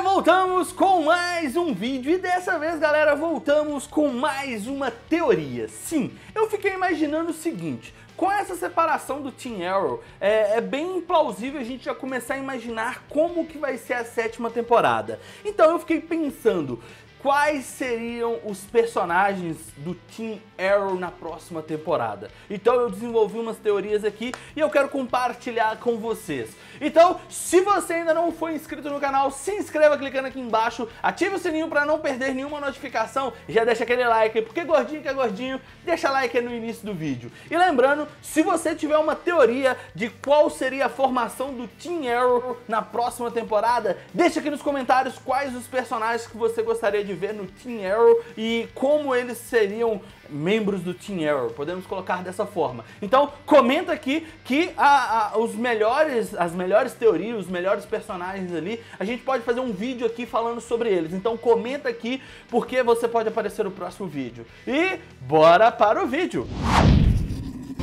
galera, voltamos com mais um vídeo e dessa vez, galera, voltamos com mais uma teoria. Sim, eu fiquei imaginando o seguinte: com essa separação do Team Arrow, é bem plausível a gente já começar a imaginar como que vai ser a 7ª temporada. Então eu fiquei pensando, quais seriam os personagens do Team Arrow na próxima temporada? Então eu desenvolvi umas teorias aqui e eu quero compartilhar com vocês. Então, se você ainda não foi inscrito no canal, se inscreva clicando aqui embaixo, ative o sininho para não perder nenhuma notificação e já deixa aquele like aí, porque gordinho que é gordinho, deixa like aí no início do vídeo. E lembrando, se você tiver uma teoria de qual seria a formação do Team Arrow na próxima temporada, deixa aqui nos comentários quais os personagens que você gostaria de ver no Team Arrow e como eles seriam membros do Team Arrow, podemos colocar dessa forma. Então comenta aqui que as melhores teorias, os melhores personagens ali, a gente pode fazer um vídeo aqui falando sobre eles. Então comenta aqui porque você pode aparecer no próximo vídeo. E bora para o vídeo!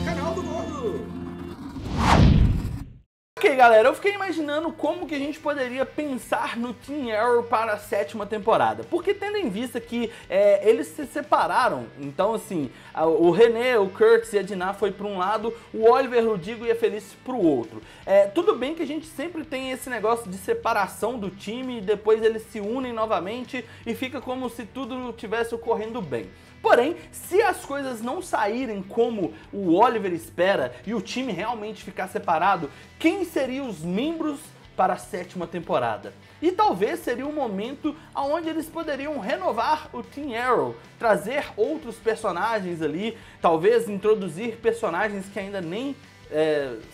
Canal do Gordo! Ok, galera, eu fiquei imaginando como que a gente poderia pensar no Team Arrow para a 7ª temporada, porque tendo em vista que eles se separaram, então assim, o René, o Kurtz e a Dinah foi para um lado, o Oliver, o Diggle e a Felice para o outro. Tudo bem que a gente sempre tem esse negócio de separação do time e depois eles se unem novamente e fica como se tudo estivesse ocorrendo bem. Porém, se as coisas não saírem como o Oliver espera e o time realmente ficar separado, quem seriam os membros para a 7ª temporada? E talvez seria um momento onde eles poderiam renovar o Team Arrow, trazer outros personagens ali, talvez introduzir personagens que ainda nem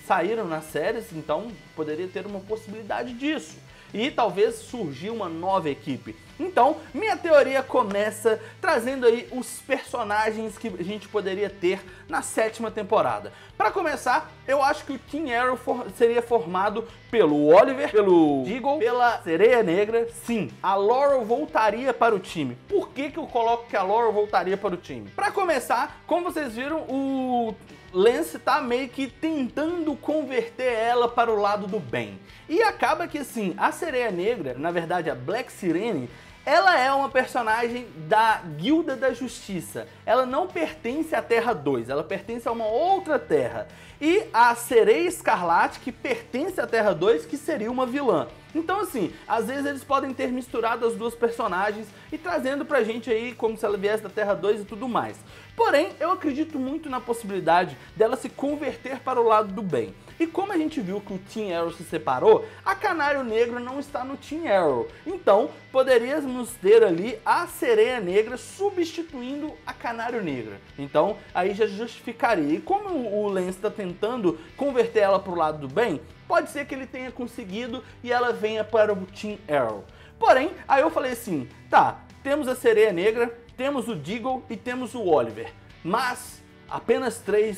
saíram nas séries, então poderia ter uma possibilidade disso. E talvez surgir uma nova equipe. Então, minha teoria começa trazendo aí os personagens que a gente poderia ter na 7ª temporada. Para começar, eu acho que o Team Arrow seria formado pelo Oliver, pelo Diggle, pela Sereia Negra. Sim, a Laurel voltaria para o time. Por que que eu coloco que a Laurel voltaria para o time? Para começar, como vocês viram, o Lance tá meio que tentando converter ela para o lado do bem. E acaba que assim, a Sereia Negra, na verdade a Black Sirene, ela é uma personagem da Guilda da Justiça. Ela não pertence à Terra 2, ela pertence a uma outra terra. E a Sereia Escarlate, que pertence à Terra 2, que seria uma vilã. Então assim, às vezes eles podem ter misturado as duas personagens e trazendo pra gente aí como se ela viesse da Terra 2 e tudo mais. Porém, eu acredito muito na possibilidade dela se converter para o lado do bem. E como a gente viu que o Team Arrow se separou, a Canário Negro não está no Team Arrow. Então, poderíamos ter ali a Sereia Negra substituindo a Canário Negra. Então, aí já justificaria. E como o Lance está tentando converter ela para o lado do bem, pode ser que ele tenha conseguido e ela venha para o Team Arrow. Porém, aí eu falei assim, tá, temos a Sereia Negra, temos o Diggle e temos o Oliver, mas apenas 3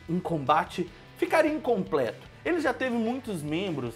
em combate ficaria incompleto. Ele já teve muitos membros,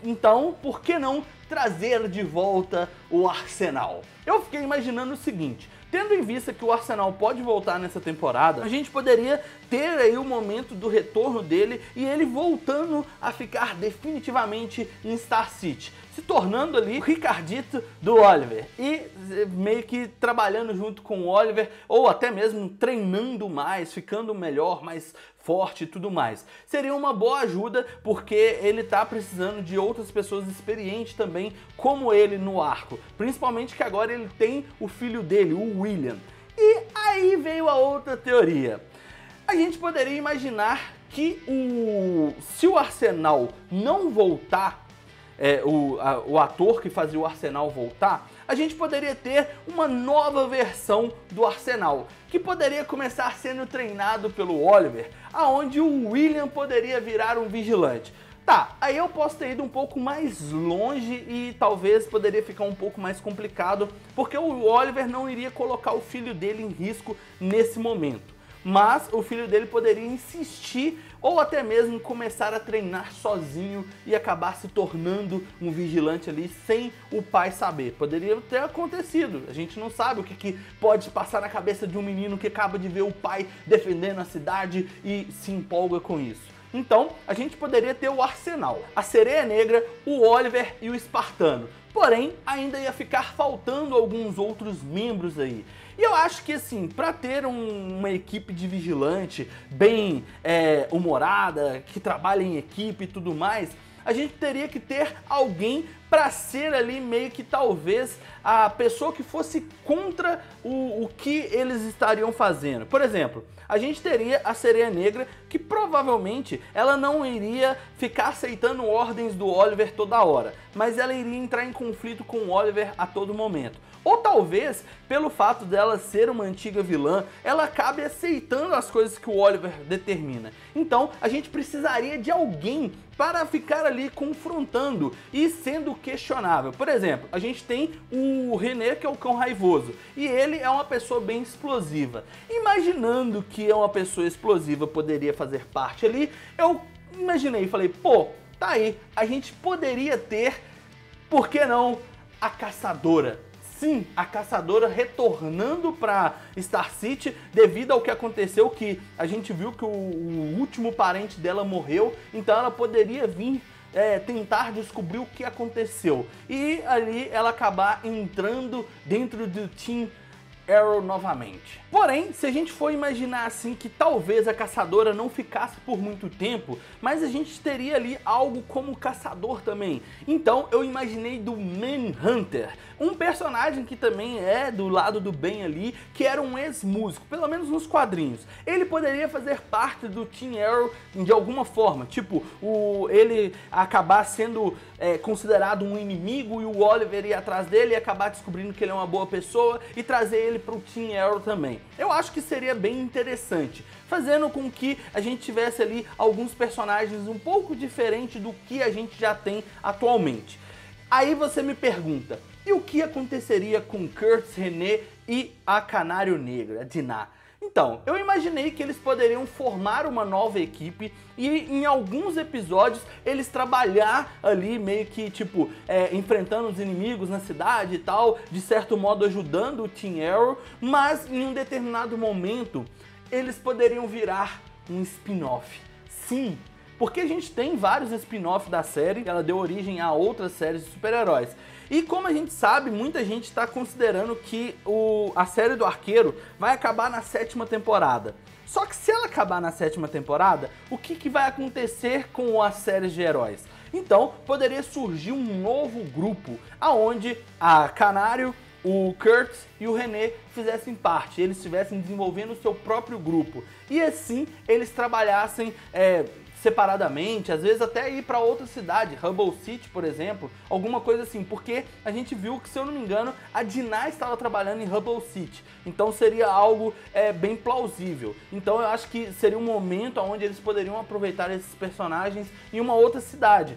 então por que não trazer de volta o Arsenal? Eu fiquei imaginando o seguinte: tendo em vista que o Arsenal pode voltar nessa temporada, a gente poderia ter aí o momento do retorno dele e ele voltando a ficar definitivamente em Star City, se tornando ali o Ricardito do Oliver e meio que trabalhando junto com o Oliver ou até mesmo treinando mais, ficando melhor, mais forte e tudo mais. Seria uma boa ajuda porque ele tá precisando de outras pessoas experientes também como ele no arco, principalmente que agora ele tem o filho dele, o William. E aí veio a outra teoria. A gente poderia imaginar que se o Arsenal não voltar, o ator que fazia o Arsenal voltar, a gente poderia ter uma nova versão do Arsenal, que poderia começar sendo treinado pelo Oliver, aonde o William poderia virar um vigilante. Tá, aí eu posso ter ido um pouco mais longe e talvez poderia ficar um pouco mais complicado, porque o Oliver não iria colocar o filho dele em risco nesse momento. Mas o filho dele poderia insistir ou até mesmo começar a treinar sozinho e acabar se tornando um vigilante ali sem o pai saber. Poderia ter acontecido, a gente não sabe o que pode passar na cabeça de um menino que acaba de ver o pai defendendo a cidade e se empolga com isso. Então, a gente poderia ter o Arsenal, a Sereia Negra, o Oliver e o Espartano. porém ainda ia ficar faltando alguns outros membros aí. E eu acho que assim, para ter uma equipe de vigilante bem humorada, que trabalha em equipe e tudo mais, a gente teria que ter alguém para ser ali meio que talvez a pessoa que fosse contra o que eles estariam fazendo. Por exemplo, a gente teria a Sereia Negra, que provavelmente ela não iria ficar aceitando ordens do Oliver toda hora, mas ela iria entrar em conflito com o Oliver a todo momento. Ou talvez, pelo fato dela ser uma antiga vilã, ela acabe aceitando as coisas que o Oliver determina. Então, a gente precisaria de alguém para ficar ali confrontando e sendo questionável. Por exemplo, a gente tem o René, que é o cão raivoso, e ele é uma pessoa bem explosiva. Imaginando que uma pessoa explosiva poderia fazer parte ali, eu imaginei e falei, pô, tá aí, a gente poderia ter, por que não, a Caçadora. Sim, a Caçadora retornando para Star City devido ao que aconteceu, que a gente viu que o último parente dela morreu, então ela poderia vir tentar descobrir o que aconteceu. E ali ela acabar entrando dentro do Team Arrow novamente. Porém, se a gente for imaginar assim que talvez a Caçadora não ficasse por muito tempo, mas a gente teria ali algo como Caçador também. Então eu imaginei do Manhunter, um personagem que também é do lado do bem ali, que era um ex-músico, pelo menos nos quadrinhos. Ele poderia fazer parte do Team Arrow de alguma forma, tipo, ele acabar sendo considerado um inimigo e o Oliver ir atrás dele e acabar descobrindo que ele é uma boa pessoa e trazer ele para o Team Arrow também. Eu acho que seria bem interessante, fazendo com que a gente tivesse ali alguns personagens um pouco diferentes do que a gente já tem atualmente. Aí você me pergunta, e o que aconteceria com Kurtz, René e a Canário Negro, a Dinah? Então, eu imaginei que eles poderiam formar uma nova equipe e em alguns episódios eles trabalhar ali meio que tipo enfrentando os inimigos na cidade e tal, de certo modo ajudando o Team Arrow, mas em um determinado momento eles poderiam virar um spin-off. Sim, porque a gente tem vários spin-offs da série, ela deu origem a outras séries de super-heróis. E como a gente sabe, muita gente está considerando que a série do Arqueiro vai acabar na 7ª temporada. Só que se ela acabar na 7ª temporada, o que vai acontecer com as séries de heróis? Então, poderia surgir um novo grupo, aonde a Canário, o Kurt e o René fizessem parte, eles estivessem desenvolvendo o seu próprio grupo. E assim, eles trabalhassem separadamente, às vezes até ir para outra cidade, Hubble City, por exemplo, alguma coisa assim, porque a gente viu que, se eu não me engano, a Dinah estava trabalhando em Hubble City, então seria algo bem plausível. Então eu acho que seria um momento onde eles poderiam aproveitar esses personagens em uma outra cidade.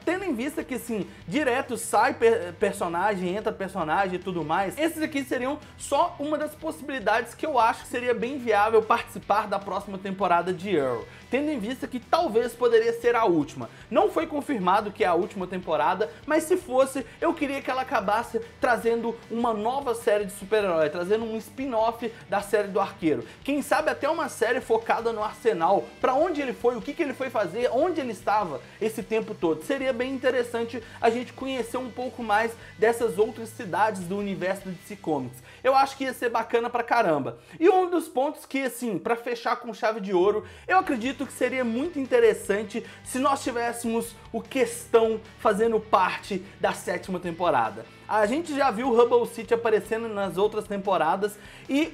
Tendo em vista que, assim, direto sai personagem, entra personagem e tudo mais, esses aqui seriam só uma das possibilidades que eu acho que seria bem viável participar da próxima temporada de Arrow, tendo em vista que talvez poderia ser a última. Não foi confirmado que é a última temporada, mas se fosse, eu queria que ela acabasse trazendo uma nova série de super-herói, trazendo um spin-off da série do Arqueiro. Quem sabe até uma série focada no Arsenal, pra onde ele foi, o que ele foi fazer, onde ele estava esse tempo todo. Seria bem interessante a gente conhecer um pouco mais dessas outras cidades do universo do DC Comics. Eu acho que ia ser bacana pra caramba. E um dos pontos que, assim, pra fechar com chave de ouro, eu acredito que seria muito interessante se nós tivéssemos o Questão fazendo parte da 7ª temporada. A gente já viu o Hubble City aparecendo nas outras temporadas e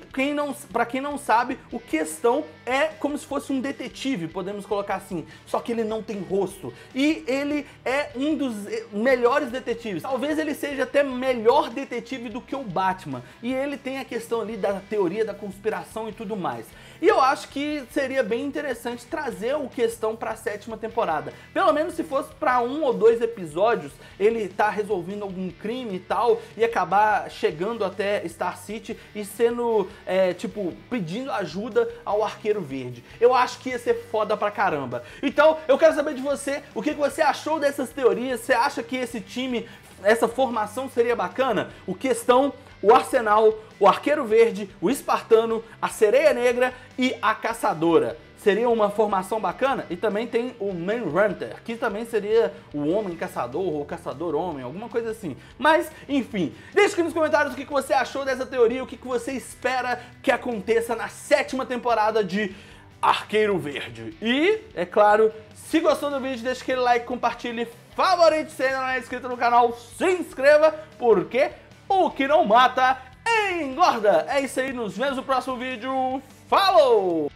pra quem não sabe, o Questão é como se fosse um detetive, podemos colocar assim, só que ele não tem rosto. E ele é um dos melhores detetives. Talvez ele seja até melhor detetive do que o Batman. E ele tem a questão ali da teoria da conspiração e tudo mais. E eu acho que seria bem interessante trazer o Questão para a 7ª temporada. Pelo menos se fosse para 1 ou 2 episódios, ele tá resolvendo algum crime e tal, e acabar chegando até Star City e sendo, tipo, pedindo ajuda ao Arqueiro Verde. Eu acho que ia ser foda pra caramba. Então, eu quero saber de você, o que você achou dessas teorias? Você acha que esse time essa formação seria bacana? O Questão, o Arsenal, o Arqueiro Verde, o Espartano, a Sereia Negra e a Caçadora. Seria uma formação bacana? E também tem o Manhunter, que também seria o Homem Caçador ou Caçador Homem, alguma coisa assim. Mas, enfim, deixa aqui nos comentários o que você achou dessa teoria, o que você espera que aconteça na 7ª temporada de Arqueiro Verde. E, é claro, se gostou do vídeo, deixa aquele like, compartilhe, favorite, se ainda não é inscrito no canal, se inscreva, porque o que não mata engorda. É isso aí, nos vemos no próximo vídeo. Falou!